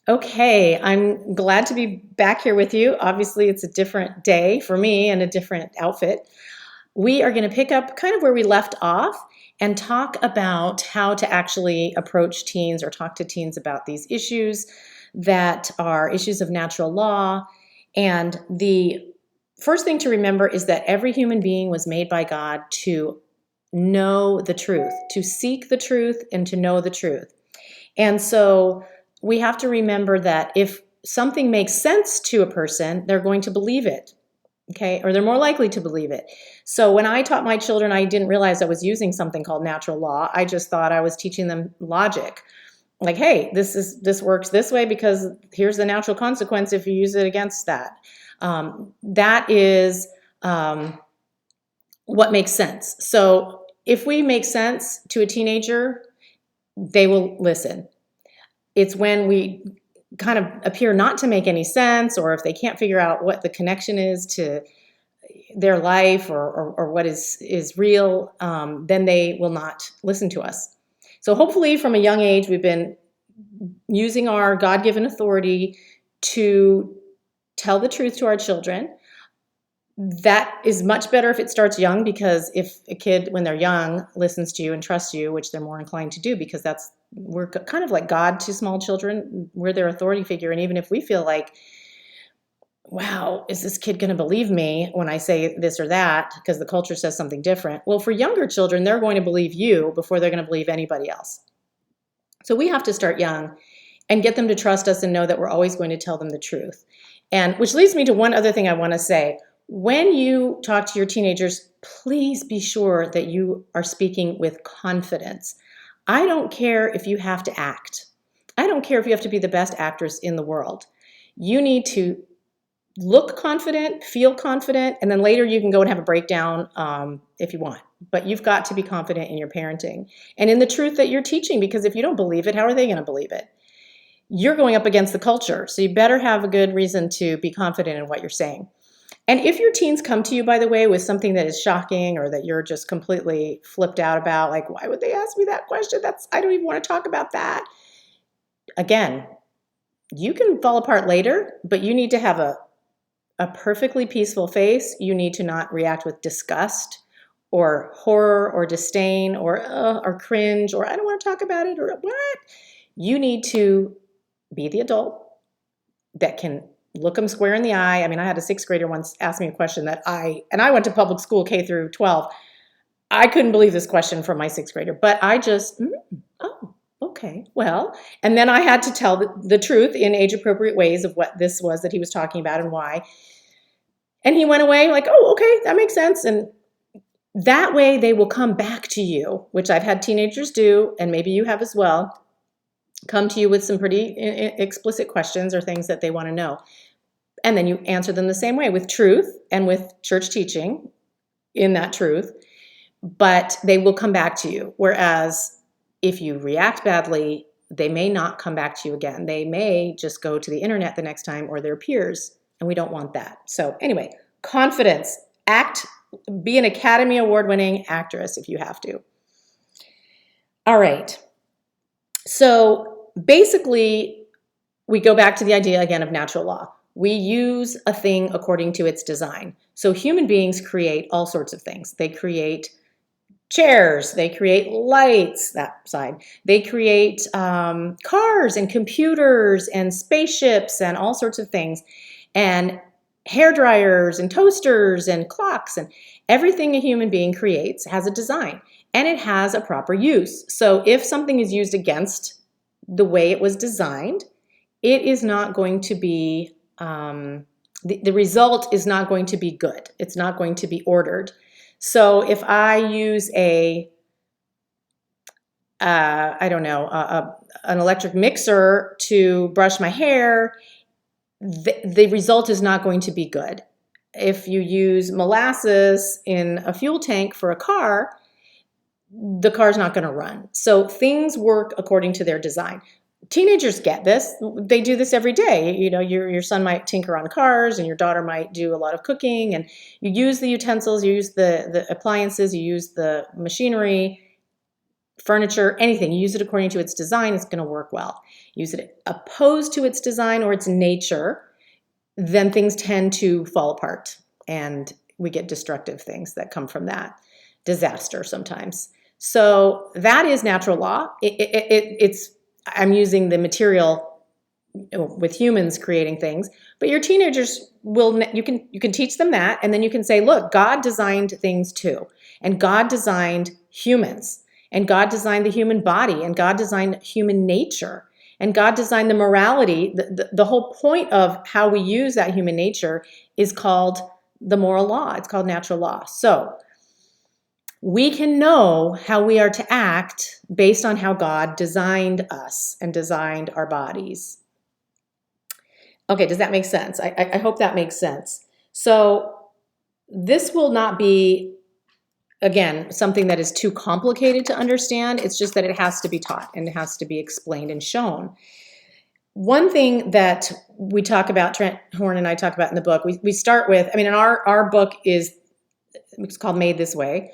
Okay, I'm glad to be back here with you. Obviously, it's a different day for me and a different outfit. We are going to pick up kind of where we left off and talk about how to actually approach teens or talk to teens about these issues that are issues of natural law. And the first thing to remember is that every human being was made by God to know the truth, to seek the truth, and to know the truth. And so we have to remember that if something makes sense to a person, they're going to believe it, okay? Or they're more likely to believe it. So when I taught my children, I didn't realize I was using something called natural law. I just thought I was teaching them logic. Like, hey, this works this way because here's the natural consequence if you use it against that. That is what makes sense. So if we make sense to a teenager, they will listen. It's when we kind of appear not to make any sense, or if they can't figure out what the connection is to their life or what is real, then they will not listen to us. So hopefully from a young age, we've been using our God-given authority to tell the truth to our children. That is much better if it starts young, because if a kid, when they're young, listens to you and trusts you, which they're more inclined to do, because we're kind of like God to small children. We're their authority figure. And even if we feel like, wow, is this kid going to believe me when I say this or that because the culture says something different? Well, for younger children, they're going to believe you before they're going to believe anybody else. So we have to start young and get them to trust us and know that we're always going to tell them the truth. And which leads me to one other thing I want to say. When you talk to your teenagers, please be sure that you are speaking with confidence. I don't care if you have to act. I don't care if you have to be the best actress in the world. You need to look confident, feel confident, and then later you can go and have a breakdown if you want. But you've got to be confident in your parenting and in the truth that you're teaching, because if you don't believe it, how are they going to believe it? You're going up against the culture, so you better have a good reason to be confident in what you're saying. And if your teens come to you, by the way, with something that is shocking or that you're just completely flipped out about, like, why would they ask me that question? I don't even want to talk about that. Again, you can fall apart later, but you need to have a perfectly peaceful face. You need to not react with disgust or horror or disdain or cringe or I don't want to talk about it or what. You need to be the adult that can look them square in the eye. I mean, I had a sixth grader once ask me a question and I went to public school K through 12. I couldn't believe this question from my sixth grader, but I just, oh, okay, well, and then I had to tell the truth in age appropriate ways of what this was that he was talking about and why. And he went away like, oh, okay, that makes sense. And that way they will come back to you, which I've had teenagers do, and maybe you have as well, come to you with some pretty explicit questions or things that they want to know. And then you answer them the same way with truth and with church teaching in that truth, but they will come back to you. Whereas if you react badly, they may not come back to you again. They may just go to the internet the next time or their peers, and we don't want that. So anyway, confidence, be an Academy Award-winning actress if you have to. All right. So basically, we go back to the idea again of natural law. We use a thing according to its design. So human beings create all sorts of things. They create chairs, they create lights, that side. They create cars and computers and spaceships and all sorts of things. And hair dryers and toasters and clocks, and everything a human being creates has a design and it has a proper use. So if something is used against the way it was designed, it is not going to be, the result is not going to be good. It's not going to be ordered. So if I use an electric mixer to brush my hair, the result is not going to be good. If you use molasses in a fuel tank for a car, the car's not going to run. So things work according to their design. Teenagers get this. They do this every day. You know, your son might tinker on cars and your daughter might do a lot of cooking, and you use the utensils, you use the appliances, you use the machinery furniture, anything. You use it according to its design, it's going to work well. Use it opposed to its design or its nature, then things tend to fall apart and we get destructive things that come from that. Disaster sometimes. So that is natural law. I'm using the material with humans creating things, but your teenagers you can teach them that, and then you can say, look, God designed things too, and God designed humans, and God designed the human body, and God designed human nature, and God designed the morality. The whole point of how we use that human nature is called the moral law. It's called natural law. So we can know how we are to act based on how God designed us and designed our bodies. Okay, does that make sense? I hope that makes sense. So this will not be, again, something that is too complicated to understand. It's just that it has to be taught and it has to be explained and shown. One thing that we talk about, Trent Horn and I talk about in the book, we start with, I mean, our book it's called Made This Way,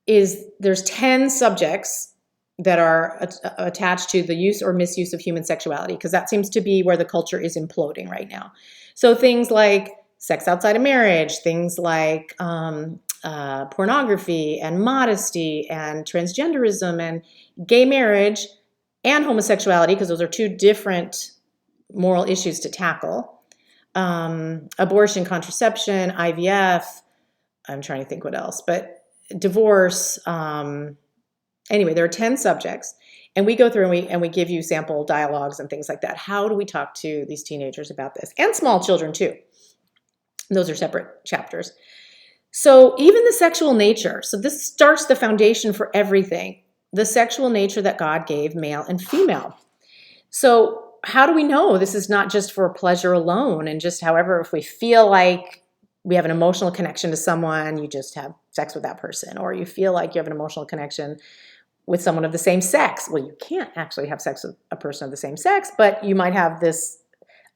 there's 10 subjects that are attached to the use or misuse of human sexuality, because that seems to be where the culture is imploding right now. So things like sex outside of marriage, things like pornography and modesty and transgenderism and gay marriage and homosexuality, because those are two different moral issues to tackle. Abortion, contraception, IVF, I'm trying to think what else, but divorce. Anyway, there are 10 subjects, and we go through and we give you sample dialogues and things like that. How do we talk to these teenagers about this? And small children too. Those are separate chapters. So even the sexual nature. So this starts the foundation for everything. The sexual nature that God gave male and female. So how do we know this is not just for pleasure alone and just however, if we feel like we have an emotional connection to someone, you just have sex with that person, or you feel like you have an emotional connection with someone of the same sex. Well, you can't actually have sex with a person of the same sex, but you might have this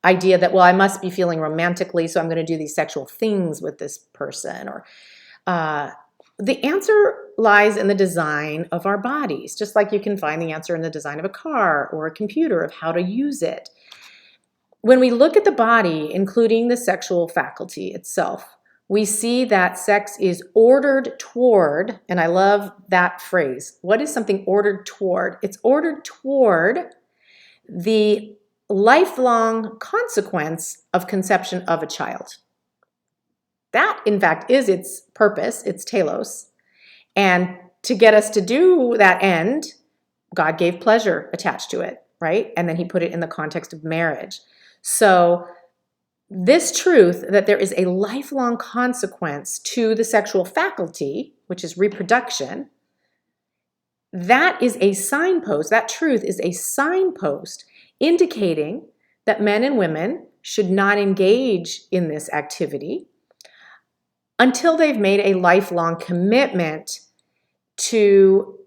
idea that, well, I must be feeling romantically, so I'm going to do these sexual things with this person. Or the answer lies in the design of our bodies, just like you can find the answer in the design of a car or a computer of how to use it. When we look at the body, including the sexual faculty itself, we see that sex is ordered toward, and I love that phrase. What is something ordered toward? It's ordered toward the lifelong consequence of conception of a child. That, in fact, is its purpose, its telos. And to get us to do that end, God gave pleasure attached to it, right? And then he put it in the context of marriage. So this truth that there is a lifelong consequence to the sexual faculty, which is reproduction, that is a signpost, that truth is a signpost indicating that men and women should not engage in this activity until they've made a lifelong commitment to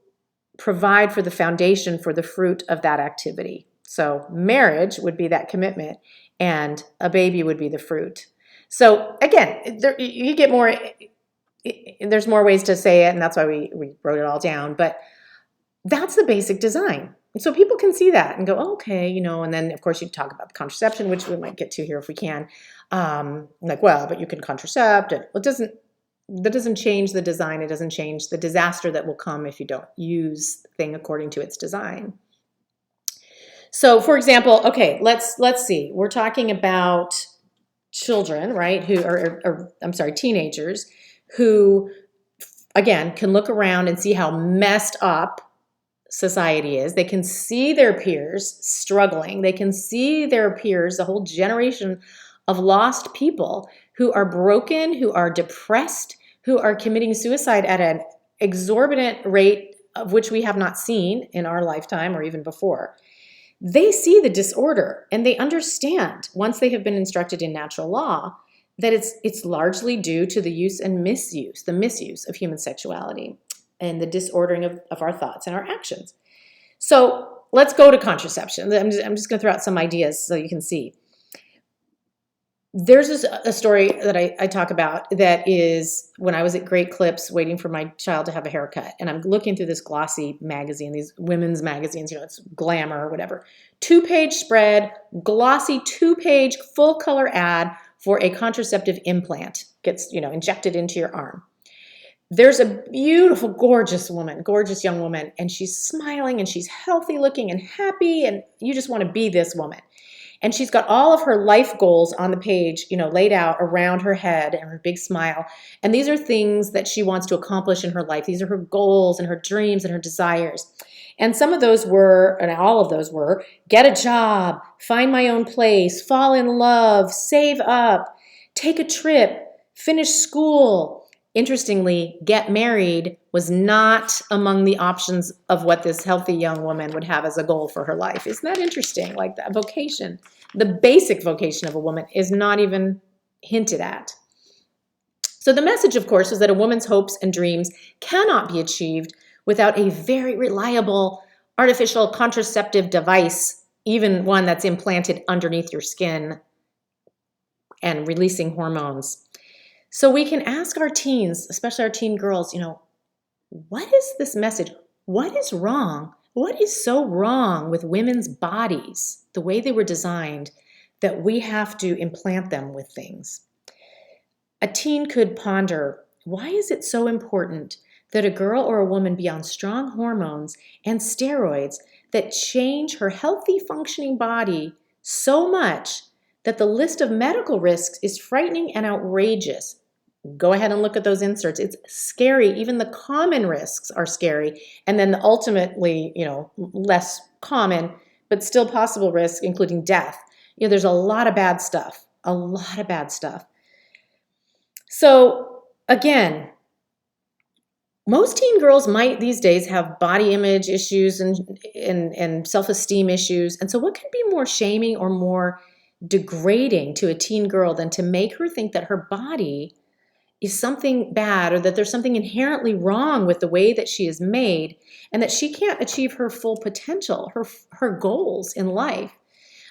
provide for the foundation for the fruit of that activity. So marriage would be that commitment, and a baby would be the fruit. So again, you get more, there's more ways to say it, and that's why we wrote it all down, but that's the basic design. So people can see that and go, oh, okay, and then of course you talk about the contraception, which we might get to here if we can. Like, well, but you can contracept, and that doesn't change the design. It doesn't change the disaster that will come if you don't use the thing according to its design. So for example, okay, let's see. We're talking about children, right? Teenagers who, again, can look around and see how messed up society is. They can see their peers struggling. They can see their peers, a whole generation of lost people who are broken, who are depressed, who are committing suicide at an exorbitant rate of which we have not seen in our lifetime or even before. They see the disorder and they understand, once they have been instructed in natural law, that it's largely due to the use and misuse, the misuse of human sexuality and the disordering of our thoughts and our actions. So let's go to contraception. I'm just going to throw out some ideas so you can see. There's a story that I talk about that is when I was at Great Clips waiting for my child to have a haircut. And I'm looking through this glossy magazine, these women's magazines, it's Glamour or whatever. 2-page spread, glossy 2-page full color ad for a contraceptive implant gets, injected into your arm. There's a beautiful, gorgeous woman, gorgeous young woman, and she's smiling and she's healthy looking and happy. And you just want to be this woman. And she's got all of her life goals on the page, laid out around her head and her big smile. And these are things that she wants to accomplish in her life. These are her goals and her dreams and her desires. And some of those were, and all of those were, get a job, find my own place, fall in love, save up, take a trip, finish school. Interestingly, get married was not among the options of what this healthy young woman would have as a goal for her life. Isn't that interesting? Like that vocation, the basic vocation of a woman is not even hinted at. So the message, of course, is that a woman's hopes and dreams cannot be achieved without a very reliable artificial contraceptive device, even one that's implanted underneath your skin and releasing hormones. So we can ask our teens, especially our teen girls, what is this message? What is wrong? What is so wrong with women's bodies, the way they were designed, that we have to implant them with things? A teen could ponder, why is it so important that a girl or a woman be on strong hormones and steroids that change her healthy functioning body so much that the list of medical risks is frightening and outrageous? Go ahead and look at those inserts. It's scary. Even the common risks are scary. And then the ultimately, less common, but still possible risks, including death. There's a lot of bad stuff, So again, most teen girls might these days have body image issues and self-esteem issues. And so what could be more shaming or more degrading to a teen girl than to make her think that her body is something bad, or that there's something inherently wrong with the way that she is made, and that she can't achieve her full potential, her goals in life,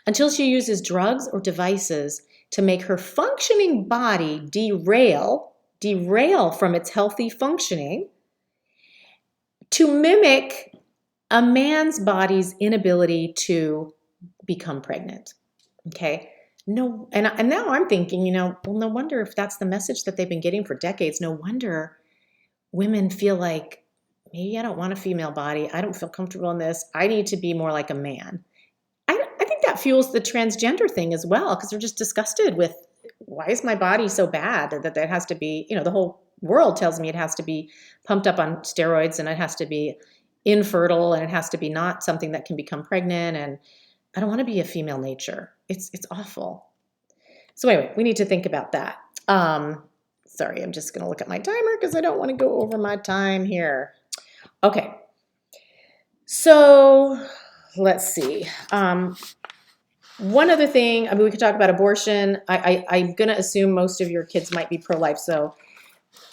until she uses drugs or devices to make her functioning body derail from its healthy functioning to mimic a man's body's inability to become pregnant. Okay? No, and now I'm thinking, well, no wonder if that's the message that they've been getting for decades. No wonder women feel like, maybe I don't want a female body. I don't feel comfortable in this. I need to be more like a man. I think that fuels the transgender thing as well, because they're just disgusted with, why is my body so bad that it has to be, the whole world tells me it has to be pumped up on steroids and it has to be infertile and it has to be not something that can become pregnant, and I don't want to be a female nature. It's awful. So anyway, we need to think about that. Sorry, I'm just going to look at my timer because I don't want to go over my time here. Okay. So let's see. One other thing, we could talk about abortion. I'm going to assume most of your kids might be pro-life. So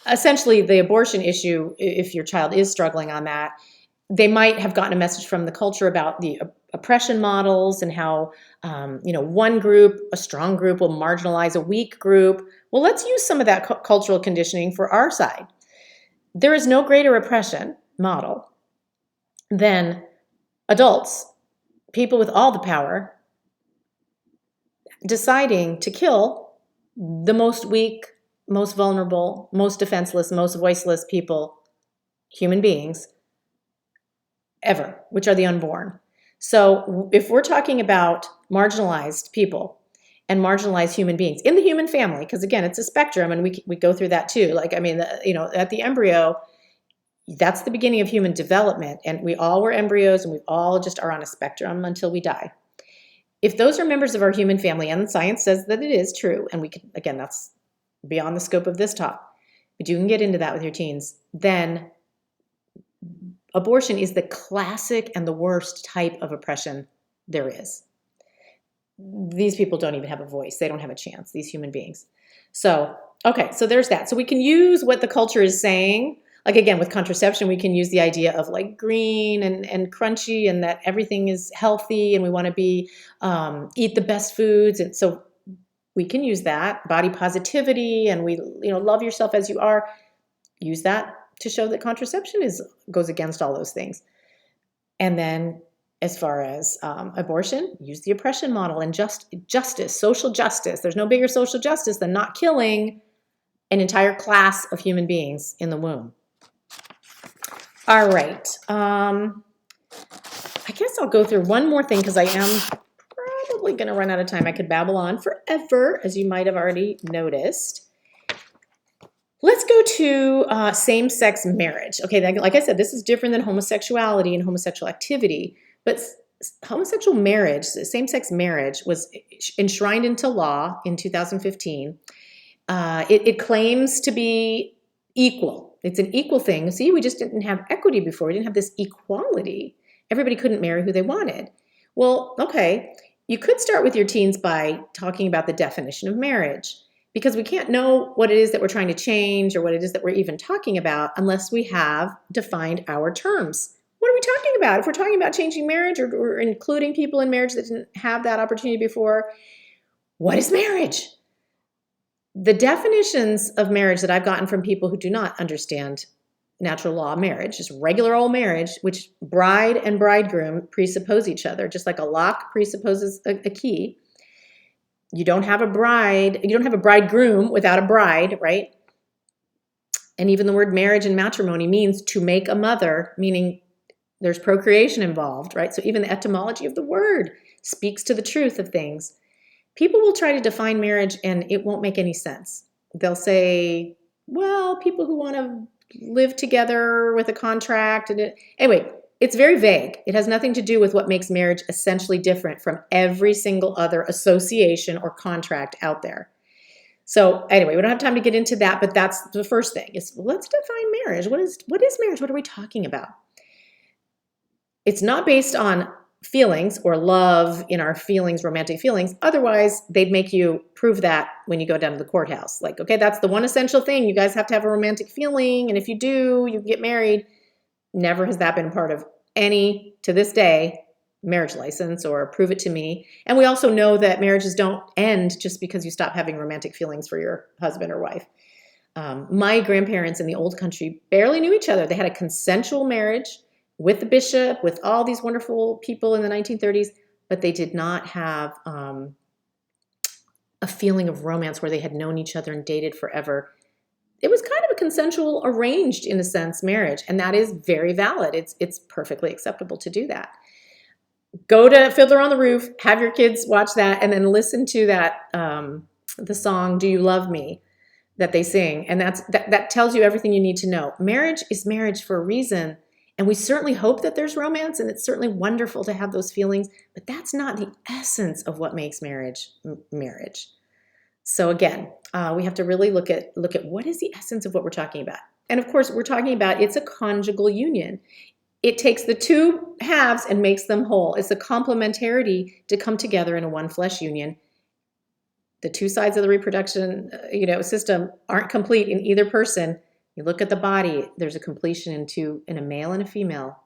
essentially the abortion issue, if your child is struggling on that, they might have gotten a message from the culture about the oppression models and how, one group, a strong group, will marginalize a weak group. Well, let's use some of that cultural conditioning for our side. There is no greater oppression model than adults, people with all the power, deciding to kill the most weak, most vulnerable, most defenseless, most voiceless people, human beings, ever, which are the unborn. So if we're talking about marginalized people and marginalized human beings in the human family, because again, it's a spectrum and we go through that too. Like, at the embryo, that's the beginning of human development. And we all were embryos and we all just are on a spectrum until we die. If those are members of our human family, and science says that it is true, and we can, again, that's beyond the scope of this talk, but you can get into that with your teens, then abortion is the classic and the worst type of oppression there is. These people don't even have a voice. They don't have a chance, these human beings. So, okay, so there's that. So we can use what the culture is saying. Like, again, with contraception, we can use the idea of like green and crunchy, and that everything is healthy and we want to be, eat the best foods. And so we can use that. Body positivity, and we, love yourself as you are. Use that to show that contraception goes against all those things. And then as far as abortion, use the oppression model and justice, social justice. There's no bigger social justice than not killing an entire class of human beings in the womb. All right. I guess I'll go through one more thing because I am probably going to run out of time. I could babble on forever, as you might have already noticed. Let's go to same-sex marriage. Okay, like I said, this is different than homosexuality and homosexual activity, but homosexual marriage, same-sex marriage, was enshrined into law in 2015. It claims to be equal. It's an equal thing. See, we just didn't have equity before. We didn't have this equality. Everybody couldn't marry who they wanted. Well, okay, you could start with your teens by talking about the definition of marriage, because we can't know what it is that we're trying to change or what it is that we're even talking about unless we have defined our terms. What are we talking about? If we're talking about changing marriage or including people in marriage that didn't have that opportunity before, what is marriage? The definitions of marriage that I've gotten from people who do not understand natural law marriage, just regular old marriage, which bride and bridegroom presuppose each other, just like a lock presupposes a key. You don't have a bridegroom without a bride, right? And even the word marriage and matrimony means to make a mother, meaning there's procreation involved, right? So even the etymology of the word speaks to the truth of things. People will try to define marriage and it won't make any sense. They'll say, well, people who want to live together with a contract. Anyway, it's very vague. It has nothing to do with what makes marriage essentially different from every single other association or contract out there. So anyway, we don't have time to get into that, but that's the first thing is let's define marriage. What is marriage? What are we talking about? It's not based on feelings or love in our feelings, romantic feelings. Otherwise, they'd make you prove that when you go down to the courthouse. Like, okay, that's the one essential thing. You guys have to have a romantic feeling. And if you do, you get married. Never has that been part of any, to this day, marriage license or prove it to me. And we also know that marriages don't end just because you stop having romantic feelings for your husband or wife. My grandparents in the old country barely knew each other. They had a consensual marriage with the bishop, with all these wonderful people in the 1930s, but they did not have a feeling of romance where they had known each other and dated forever. It was kind of a consensual, arranged, in a sense, marriage, and that is very valid. It's perfectly acceptable to do that. Go to Fiddler on the Roof, have your kids watch that, and then listen to that the song "Do You Love Me" that they sing, and that tells you everything you need to know. Marriage is marriage for a reason. And we certainly hope that there's romance, and it's certainly wonderful to have those feelings, but that's not the essence of what makes marriage marriage. So again, we have to really look at what is the essence of what we're talking about. And of course, we're talking about it's a conjugal union. It takes the two halves and makes them whole. It's a complementarity to come together in a one flesh union. The two sides of the reproduction system aren't complete in either person. You look at the body, there's a completion in a male and a female.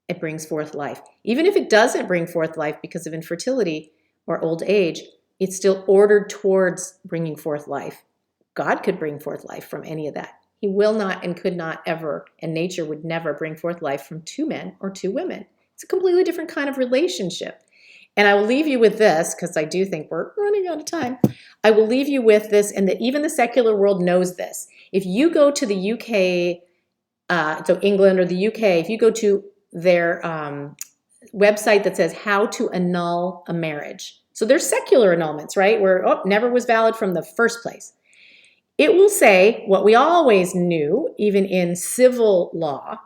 It brings forth life. Even if it doesn't bring forth life because of infertility or old age, it's still ordered towards bringing forth life. God could bring forth life from any of that. He will not and could not ever, and nature would never bring forth life from two men or two women. It's a completely different kind of relationship. And I will leave you with this, because I do think we're running out of time. I will leave you with this, and that even the secular world knows this. If you go to the UK, so England or the UK, if you go to their website that says how to annul a marriage. So there's secular annulments, right? Where, never was valid from the first place. It will say what we always knew, even in civil law,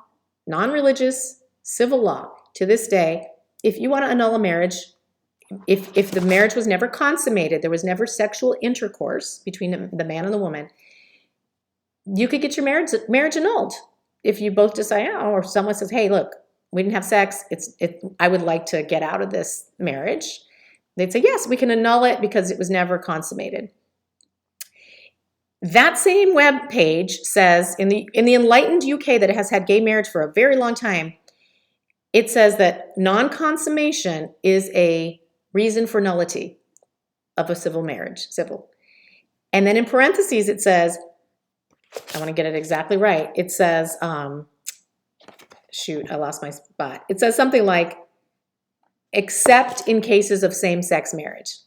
non-religious civil law, to this day, if you want to annul a marriage, if the marriage was never consummated, there was never sexual intercourse between the man and the woman, you could get your marriage annulled. If you both decide, or someone says, hey, look, we didn't have sex, I would like to get out of this marriage. They'd say, yes, we can annul it because it was never consummated. That same web page says, in the enlightened UK that has had gay marriage for a very long time, it says that non-consummation is a reason for nullity. of a civil marriage, civil. And then in parentheses, it says, I want to get it exactly right. It says, shoot, I lost my spot. It says something like, except in cases of same-sex marriage.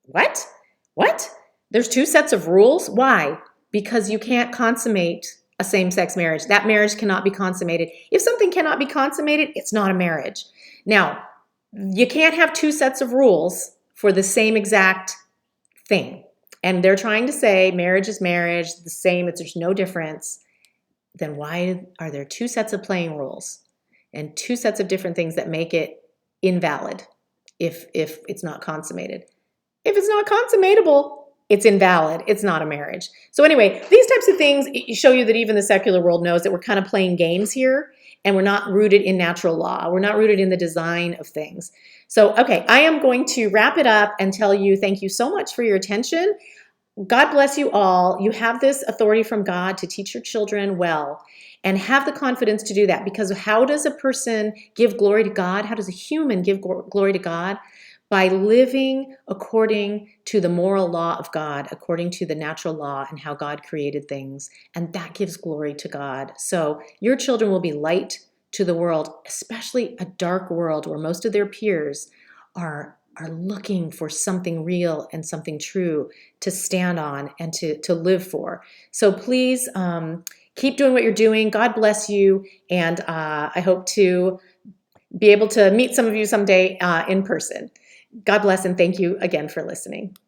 What? What? There's two sets of rules? Why? Because you can't consummate a same-sex marriage. That marriage cannot be consummated. If something cannot be consummated, it's not a marriage. Now, you can't have two sets of rules for the same exact thing. And they're trying to say marriage is marriage, the same, there's no difference. Then why are there two sets of playing rules and two sets of different things that make it invalid if it's not consummated? If it's not consummatable, it's invalid. It's not a marriage. So anyway, these types of things show you that even the secular world knows that we're kind of playing games here and we're not rooted in natural law. We're not rooted in the design of things. So, okay, I am going to wrap it up and tell you thank you so much for your attention. God bless you all. You have this authority from God to teach your children well and have the confidence to do that, because how does a person give glory to God? How does a human give glory to God? By living according to the moral law of God, according to the natural law and how God created things. And that gives glory to God. So your children will be light to the world, especially a dark world where most of their peers are looking for something real and something true to stand on and to live for. So please keep doing what you're doing. God bless you. And I hope to be able to meet some of you someday in person. God bless and thank you again for listening.